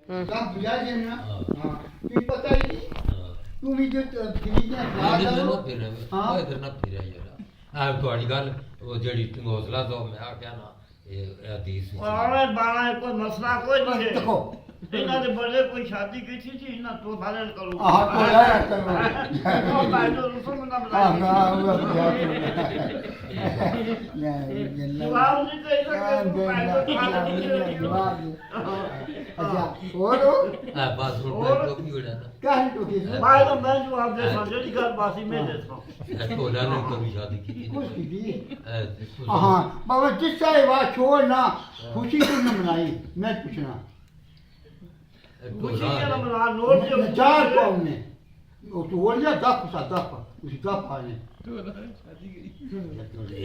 काम बुझा देना हाँ तू पता ही नहीं तू भी जो फिरी ना हाँ इधर ना फिर यार आ थोड़ी गल वो जड़ी हौसला तो मैं आ क्या ना ये हदीस अरे बाला कोई मसला कोई नहीं है देखो इन्हों ने बड़े कोई शादी की थी ना तो बाले करूँ हाँ तो यार करो भाई तो रुसो में ना हाँ बताइए हाँ वो जवाब नहीं कही सकते भाई तो जवाब अच्छा और हां बस रोड पे टोकी उड़ा था क्या है तो कि भाई तो मैं जवाब दे समझो जी घर बासी में देता हूँ तो लाने कभी शादी की थी कुछ की थी थी हाँ बाबा जिस चाहे बात छोड़ ना खुशी क्यों न मनाई मैं पूछना खुशी के ना मना नोट जो चार पाउंड ने वो तो बोल जा दस उसी दस आने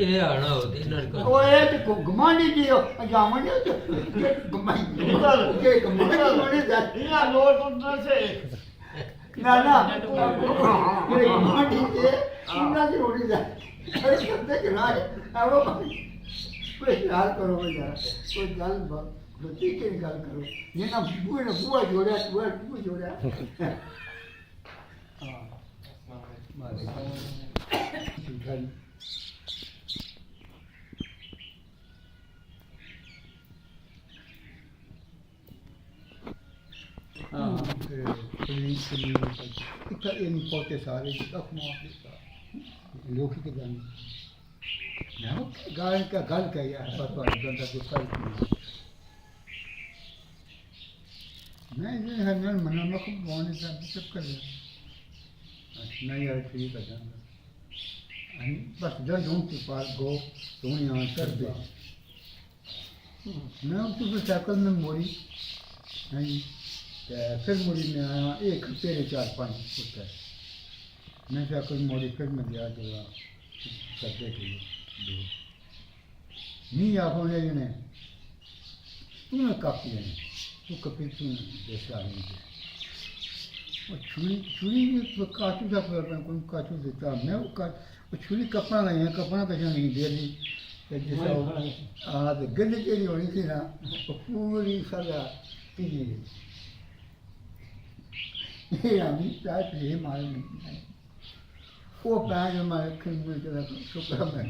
ये आना होते इन्होंने वो ये तो घुमानी जी जामन तो घुमाई के घुमाने जा ये नोट उधर से ना ना ये घुमानी से इतना से उड़ी जा अरे कहते कि ना अब कोई हाल करो जरा कोई गल बच्ची की गल करो ये ना बुआ जोड़ा बुआ जोड़ा इन पोते सारे लोग के गाने गान का गल का यार पता नहीं बंदा गुस्सा मैं ये है मैं मना में खूब बोलने से सब कर नहीं यार ठीक है जाना बस जब डोंट टू पास गो तो यहाँ कर दे मैं तो साइकिल में मोड़ी नहीं फिर मुड़ी में आया एक पेरे 4-5 फुट है मैं साइकिल मोड़ी फिर मैं गया जो करते थे नहीं आप होने ने तूने काफी है तो कभी तू जैसा नहीं और छुरी भी काटू था पर कोई काटू देता मैं वो छुरी कपड़ा नहीं है कपड़ा कैसे नहीं दे दी जैसा हाँ तो गंद तेरी होनी थी ना वो पूरी सजा पी ये हम चाय पी मारे नहीं वो पैर हमारे खिल में चला शुक्र में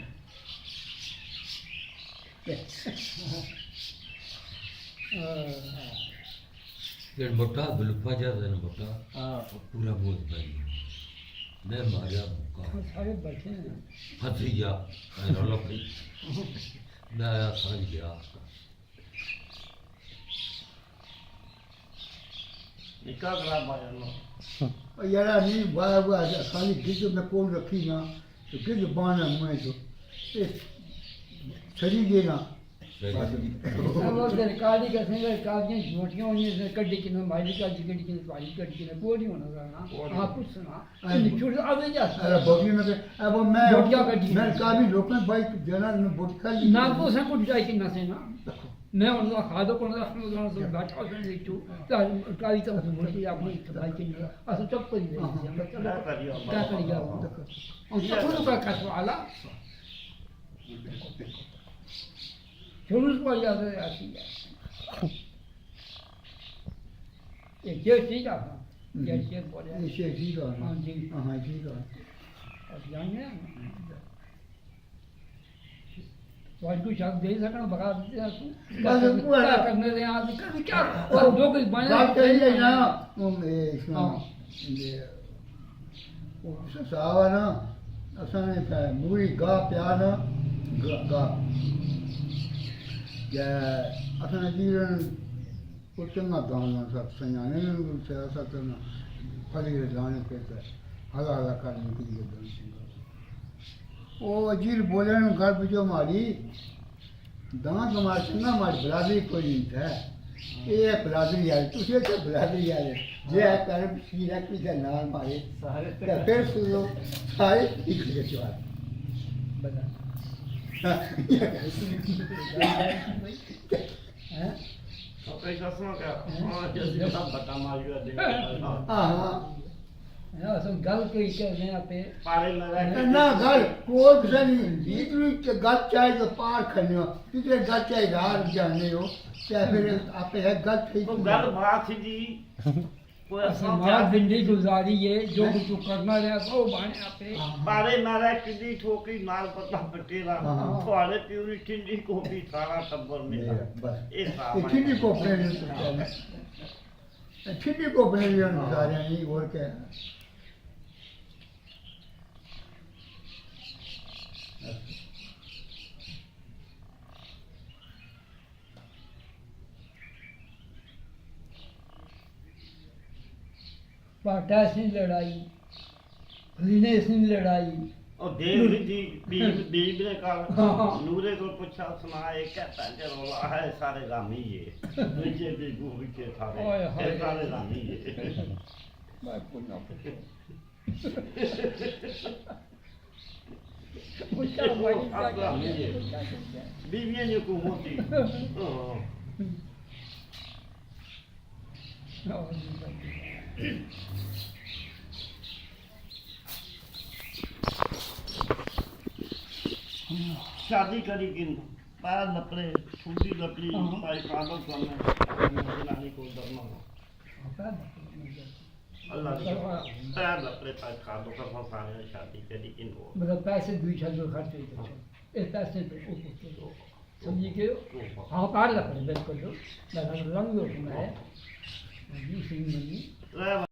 ये मोटा बुलफा जाता है मोटा पूरा बहुत भाई मैं मारा मुका सारे बैठे हैं फंसी जा मैं रोला पे मैं आया फंस गया निकाल करा भाई लो यार नहीं बाबा खाली गिज में कौन रखी ना तो गिज बाना मुझे तो छड़ी देना अब उधर काली का सिंगर कालियां झूठियां होनी है कड्डी की ना माइली का कड्डी की पानी कड्डी की ना कोड़ी होना रहना हां कुछ सुना निचुड़ आवे जा अरे बगली में अब मैं बोटिया कड्डी मैं काफी लोग में भाई जना में बोट खा ली ना तो से कुछ जाए कि ना से ना मैं उनका खादो को ना से बैठा से देखू काली तो बोटी अपनी भाई की असो चुप कर दे क्या करिया और तो का कसवाला जुलूस पर जाते आती है ये जो चीज आ ये चीज बोले ये ठीक है हाँ जी हाँ ठीक है अब जाने वाज को शक दे सकना भगा दे तू क्या करने दे आज कर क्या और दो कुछ बने बात कही है ना वो ये वो सावा ना असाने मूरी गा प्याना गा या असां जीवन को चंगा गाना सब सयाने सियासत न फली गाने पे हला हला करने के लिए ओ अजीर बोले न घर पे जो मारी दांत हमारे चंगा हमारी बरादरी कोई नहीं था ये बरादरी यार तुझे तो बरादरी यार जे कर सीधा की का नाल मारे सारे फिर सुनो सारे ठीक है जवाब बता पैसा सुनो क्या हाँ जैसे सब बता मारियो दे हाँ असां गल कई करने पे पारे में रह के ना घर कोई भी नहीं इतनी गल चाहे तो पार खनियो कितने गल चाहे घर जाने हो चाहे फिर आपे है गल ठीक तो गल बात जी कोई असां असां मां जिंदगी गुजारी है जो कुछ करना रहा सो बाने पे पारे में रह किदी ठोकी नाल पता बटेरा हाँ। थोड़े प्यूरी ठंडी को भी सारा टब्बर मिला बस ये ये ठीक को पहले ठीक को पहले सारे ही और क्या पाटा से लड़ाई रीने से लड़ाई और देव जी बीब ने कहा हाँ। नूरे को पूछा सुना ये कहता है रोला है सारे रामी ये नीचे भी गोभी के थारे ओए हाय। ये सारे रामी ये मैं कोई ना पूछो वो आप रामी ये बीबियां ने को मोती शादी करी किन पैर लपड़े छुट्टी लपड़ी हाँ। पाई कादो करने जनानी को डरना अल्लाह की पैर लपड़े पाई कादो का फसाने शादी करी किन वो मतलब पैसे दुई छल खर्च हुई थे इस पैसे पे ऊपर समझी के हाँ कार लपड़े बिल्कुल रंग है जी सिंह